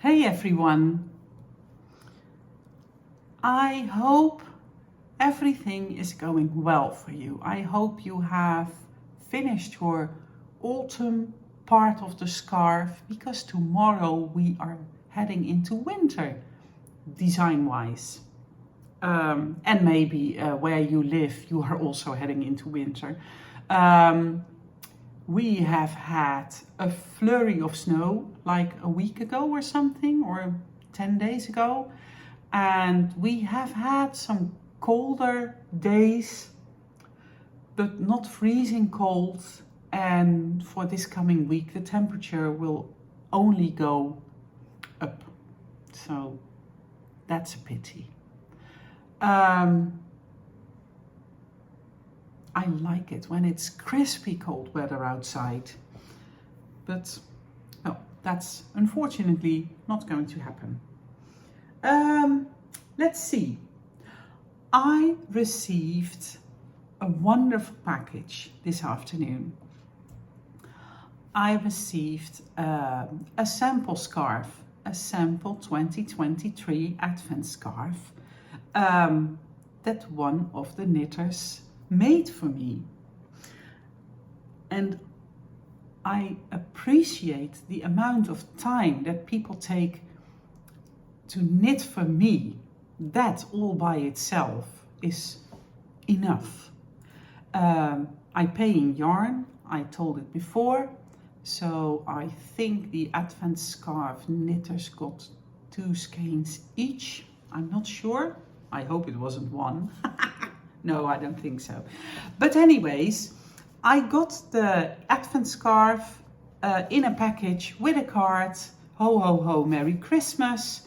Hey everyone, I hope everything is going well for you. I hope you have finished your autumn part of the scarf, because tomorrow we are heading into winter design-wise. And maybe where you live, you are also heading into winter. We have had a flurry of snow like a week ago or something, or 10 days ago. And we have had some colder days, but not freezing cold. And for this coming week, the temperature will only go up. So that's a pity. I like it when it's crispy cold weather outside, but no, that's unfortunately not going to happen. Let's see. I received a wonderful package this afternoon. I received a sample scarf, a sample 2023 Advent scarf that one of the knitters made for me. And I appreciate the amount of time that people take to knit for me. That all by itself is enough. I pay in yarn, I told it before, so I think the Advent scarf knitters got 2 skeins each. I'm not sure. I hope it wasn't 1. No, I don't think so. But anyways, I got the Advent scarf in a package with a card. Ho, ho, ho, Merry Christmas.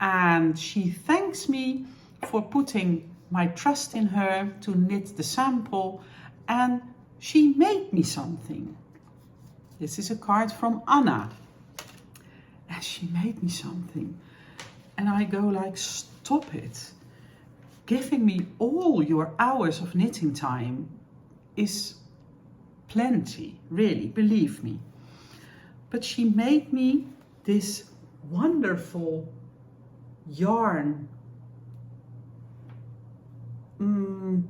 And she thanks me for putting my trust in her to knit the sample. And she made me something. This is a card from Anna. And she made me something. And I go like, stop it. Giving me all your hours of knitting time is plenty, really, believe me. But she made me this wonderful yarn.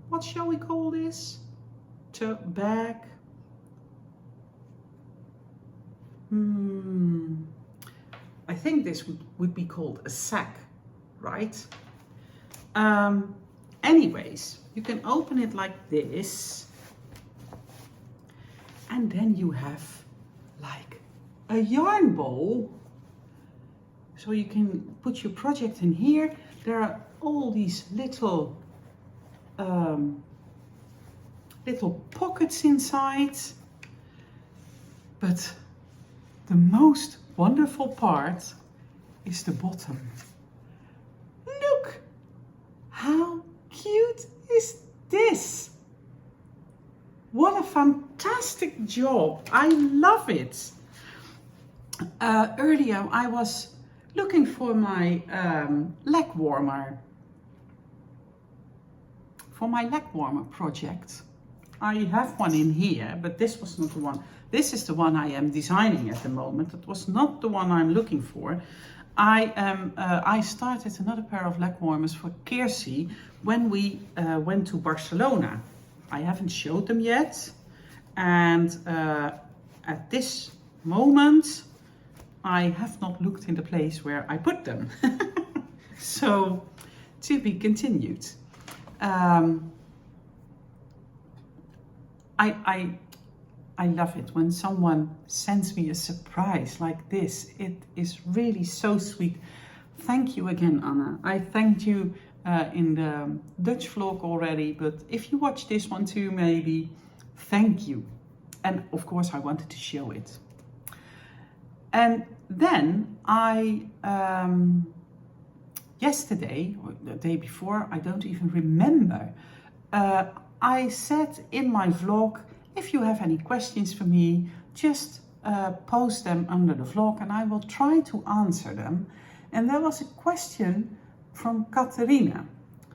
What shall we call this? Bag. I think this would be called a sack, right? Anyways, you can open it like this, and then you have like a yarn bowl, so you can put your project in here. There are all these little pockets inside, but the most wonderful part is the bottom. Look! How cute is this? What a fantastic job. I love it. Earlier I was looking for my leg warmer. For my leg warmer project. I have one in here, but this was not the one. This is the one I am designing at the moment. It was not the one I'm looking for. I started another pair of leg warmers for Kiersey when we went to Barcelona. I haven't showed them yet, and at this moment I have not looked in the place where I put them. So, to be continued. I love it when someone sends me a surprise like this. It is really so sweet. Thank you again, Anna. I thanked you in the Dutch vlog already, but if you watch this one too, maybe, thank you. And of course I wanted to show it. And then yesterday, or the day before, I don't even remember, I said in my vlog, if you have any questions for me, just post them under the vlog and I will try to answer them. And there was a question from Catharina.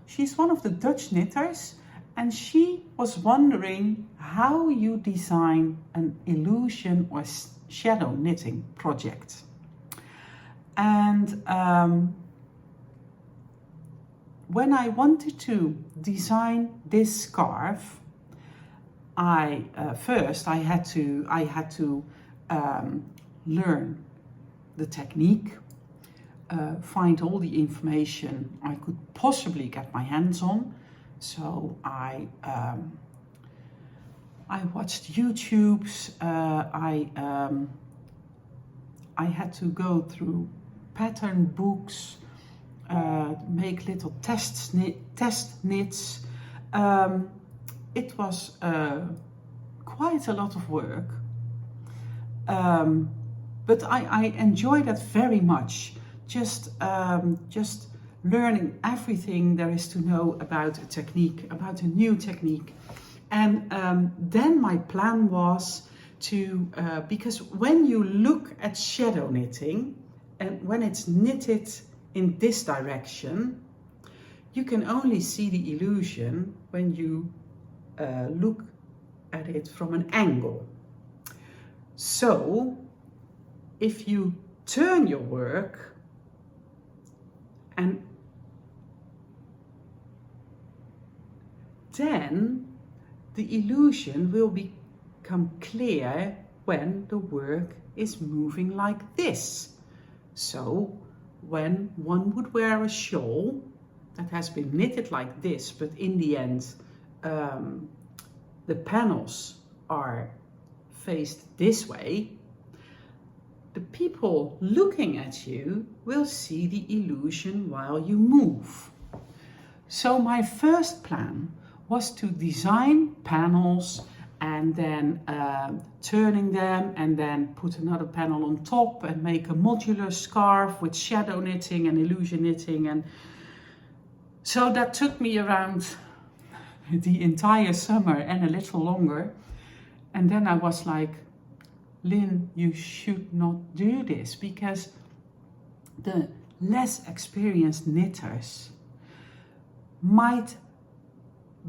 She's one of the Dutch knitters, and she was wondering how you design an illusion or shadow knitting project. And when I wanted to design this scarf, I had to learn the technique, find all the information I could possibly get my hands on. So I watched YouTubes. I had to go through pattern books, make little test knits. It was quite a lot of work, but I enjoyed that very much. Just learning everything there is to know about a technique, about a new technique. And then my plan was to, because when you look at shadow knitting, and when it's knitted in this direction, you can only see the illusion when you look at it from an angle. So if you turn your work and then the illusion will become clear when the work is moving like this. So when one would wear a shawl that has been knitted like this, but in the end the panels are faced this way, the people looking at you will see the illusion while you move. So my first plan was to design panels and then turning them and then put another panel on top and make a modular scarf with shadow knitting and illusion knitting. And so that took me around the entire summer and a little longer. And then I was like, Lynn, you should not do this, because the less experienced knitters might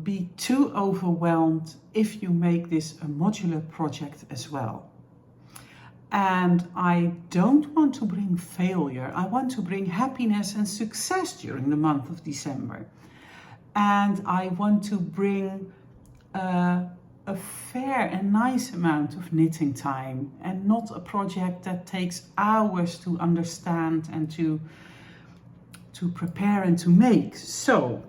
be too overwhelmed if you make this a modular project as well. And I don't want to bring failure. I want to bring happiness and success during the month of December. And I want to bring a fair and nice amount of knitting time, and not a project that takes hours to understand and to prepare and to make. So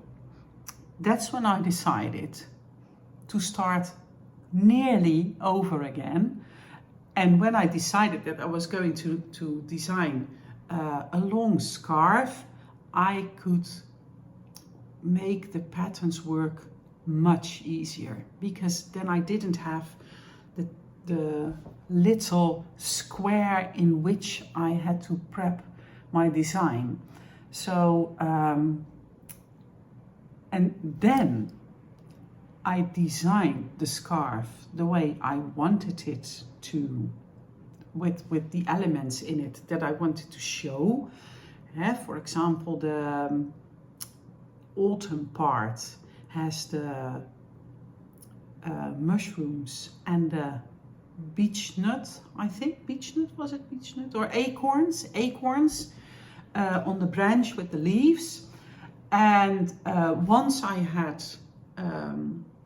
that's when I decided to start nearly over again. And when I decided that I was going to design a long scarf, I could make the patterns work much easier, because then I didn't have the little square in which I had to prep my design. So and then I designed the scarf the way I wanted it to, with the elements in it that I wanted to show. For example, the autumn part has the mushrooms and the beech nut, I think, beech nut, was it beech nut? Or acorns on the branch with the leaves. And once I had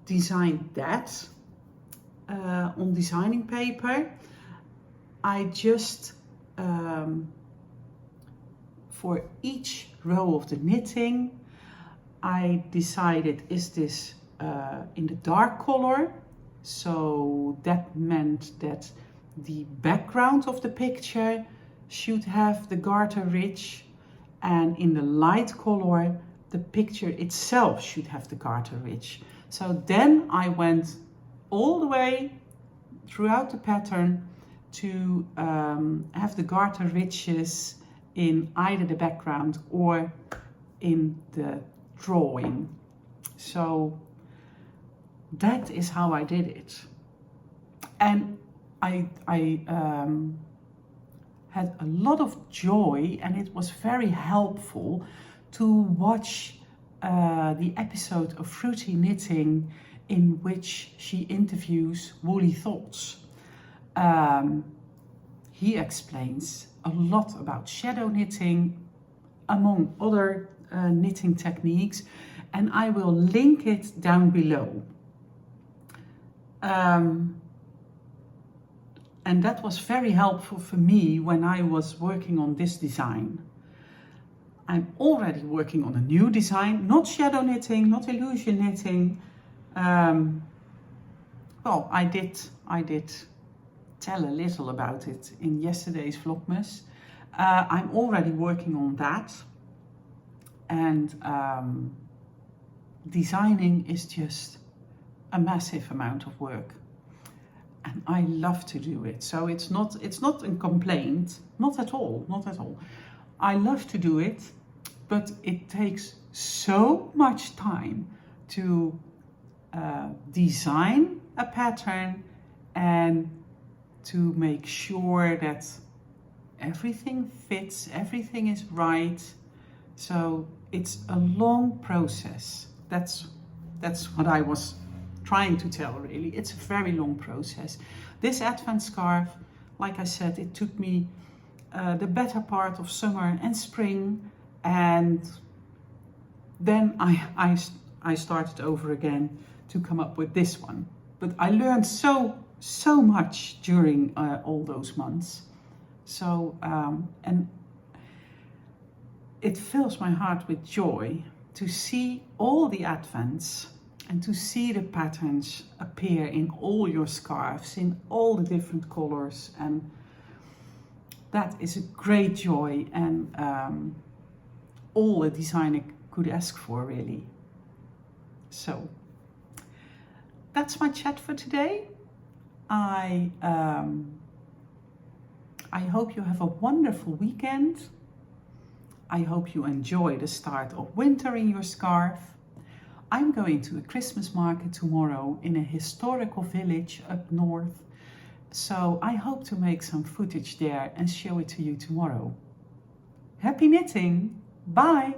designed that on designing paper, I just, for each row of the knitting, I decided, is this in the dark color? So that meant that the background of the picture should have the garter ridge, and in the light color, the picture itself should have the garter ridge. So then I went all the way throughout the pattern to have the garter ridges in either the background or in the drawing. So that is how I did it. And I had a lot of joy, and it was very helpful to watch the episode of Fruity Knitting in which she interviews Woolly Thoughts. he explains a lot about shadow knitting, among other knitting techniques, and I will link it down below. And that was very helpful for me when I was working on this design. I'm already working on a new design, not shadow knitting, not illusion knitting. Well, I did tell a little about it in yesterday's Vlogmas. I'm already working on that, and designing is just a massive amount of work, and I love to do it. So it's not a complaint, not at all. I love to do it, but it takes so much time to design a pattern and to make sure that everything fits, everything is right. So it's a long process. That's what I was trying to tell, really. It's a very long process. This Advent scarf, like I said, it took me the better part of summer and spring, and then I started over again to come up with this one. But I learned so much during all those months. So and it fills my heart with joy to see all the Advents and to see the patterns appear in all your scarves, in all the different colors, and that is a great joy, and all a designer could ask for, really. So that's my chat for today. I hope you have a wonderful weekend. I hope you enjoy the start of winter in your scarf. I'm going to a Christmas market tomorrow in a historical village up north. So I hope to make some footage there and show it to you tomorrow. Happy knitting! Bye!